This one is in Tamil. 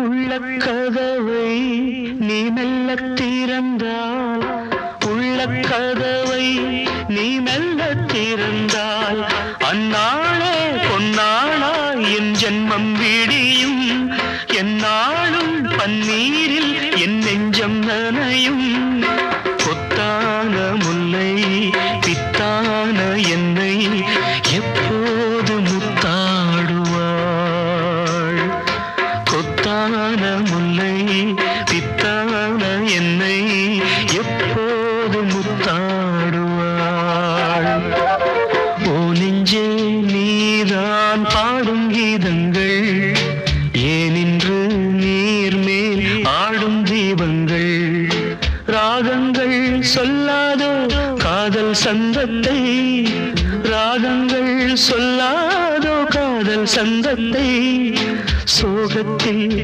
உள்ளக்கதவை நீ மெல்லத் திறந்தால், உள்ளக்கதவை நீ மெல்லத் திறந்தால், அந்நாளே பொன்னாளா என் ஜென்மம் விடியும். எந்நாளும் பன்னீரில் என் நெஞ்சம் நனையும். கொத்தான முல்லை பித்தான என்னை எப்போது முத்தாடுவாள்? கொத்தான முல்லை பித்தான என்னை எப்போது முத்தாடுவாள்? ஓ நெஞ்சே நீதான் பாடும் கீதங்கள், ஏனின்று நீர் மேல் ஆடும் தீபங்கள். ராகங்கள் சொல்லாதோ காதல் சந்தத்தை, ராகங்கள் சொல்லாதோ காதல் சந்தத்தை. சோகத்தில்